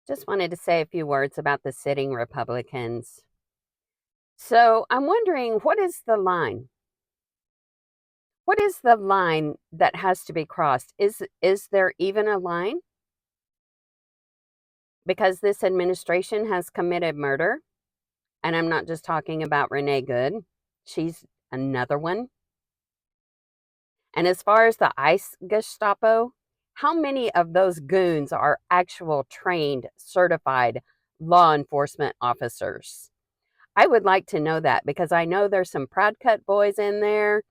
Just wanted to say a few words about the sitting Republicans. So I'm wondering, what is the line? What is the line that has to be crossed? Is there even a line? Because this administration has committed murder, and I'm not just talking about Renee Good. She's another one. And as far as the ICE Gestapo, how many of those goons are actual trained, certified law enforcement officers? I would like to know that because I know there's some proud cut boys in there,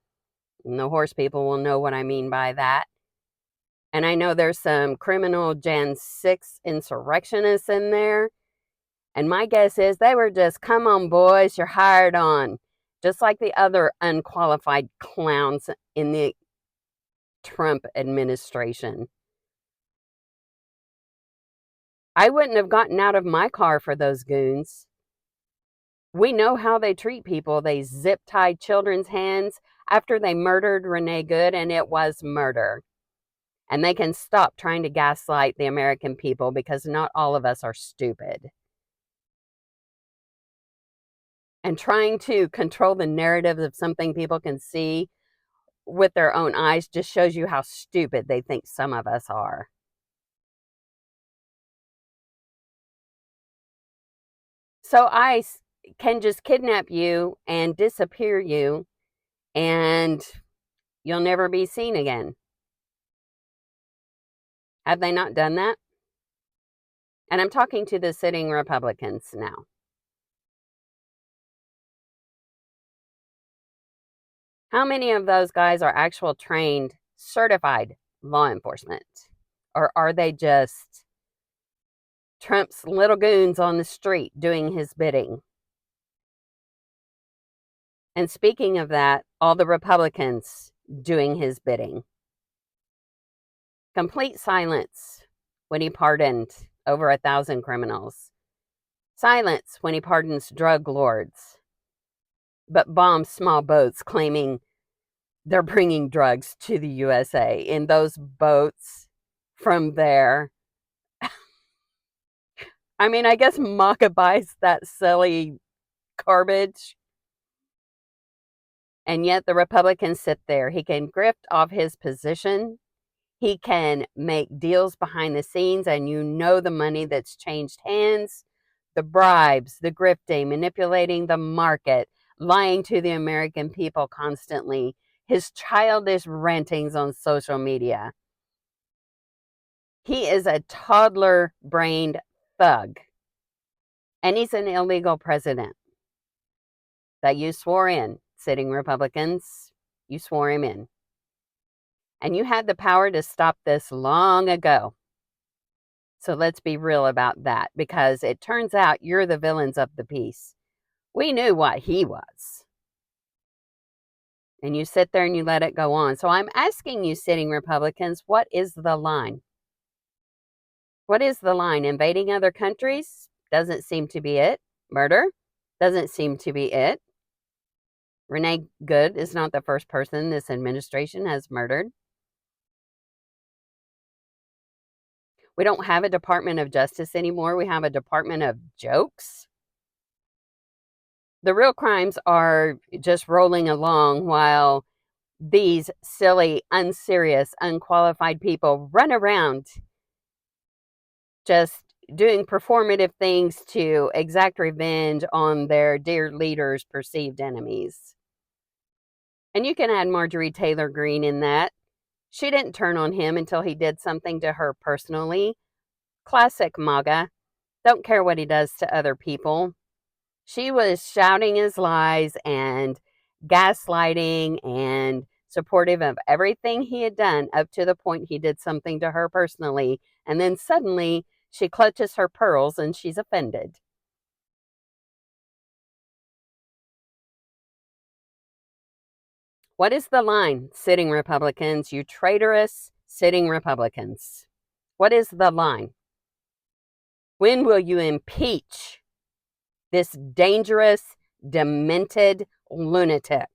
and the horse people will know what I mean by that. And I know there's some criminal Jan 6 insurrectionists in there. And my guess is they were just, come on, boys, you're hired on. Just like the other unqualified clowns in the Trump administration. I wouldn't have gotten out of my car for those goons. We know how they treat people. They zip tied children's hands after they murdered Renee Good, and it was murder. And they can stop trying to gaslight the American people because not all of us are stupid. And trying to control the narrative of something people can see with their own eyes just shows you how stupid they think some of us are. So ICE can just kidnap you and disappear you, and you'll never be seen again. Have they not done that? And I'm talking to the sitting Republicans now. How many of those guys are actual trained, certified law enforcement? Or are they just Trump's little goons on the street doing his bidding? And speaking of that, all the Republicans doing his bidding. Complete silence when he pardoned over 1,000 criminals. Silence when he pardons drug lords, but bombs small boats claiming they're bringing drugs to the USA in those boats from there. I mean, I guess Maka buys that silly garbage. And yet the Republicans sit there. He can grift off his position. He can make deals behind the scenes, and you know the money that's changed hands, the bribes, the grifting, manipulating the market, lying to the American people constantly, his childish rantings on social media. He is a toddler-brained thug, and he's an illegal president that you swore in, sitting Republicans. You swore him in. And you had the power to stop this long ago. So let's be real about that, because it turns out you're the villains of the piece. We knew what he was. And you sit there and you let it go on. So I'm asking you, sitting Republicans, what is the line? What is the line? Invading other countries? Doesn't seem to be it. Murder? Doesn't seem to be it. Renee Good is not the first person this administration has murdered. We don't have a Department of Justice anymore. We have a Department of Jokes. The real crimes are just rolling along while these silly, unserious, unqualified people run around just doing performative things to exact revenge on their dear leader's perceived enemies. And you can add Marjorie Taylor Greene in that. She didn't turn on him until he did something to her personally. Classic MAGA. Don't care what he does to other people. She was shouting his lies and gaslighting and supportive of everything he had done up to the point he did something to her personally. And then suddenly she clutches her pearls and she's offended. What is the line, sitting Republicans? You traitorous sitting Republicans. What is the line? When will you impeach this dangerous, demented lunatic?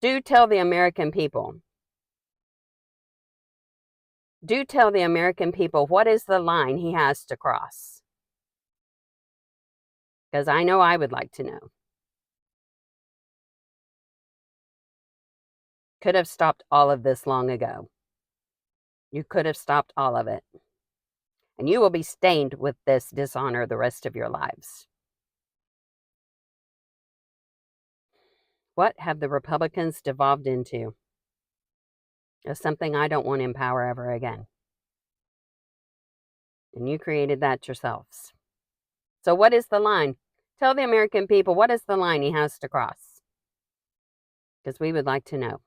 Do tell the American people. Do tell the American people what is the line he has to cross. Because I know I would like to know. Could have stopped all of this long ago. You could have stopped all of it. And you will be stained with this dishonor the rest of your lives. What have the Republicans devolved into? It's something I don't want in power ever again. And you created that yourselves. So what is the line? Tell the American people what is the line he has to cross. Because we would like to know.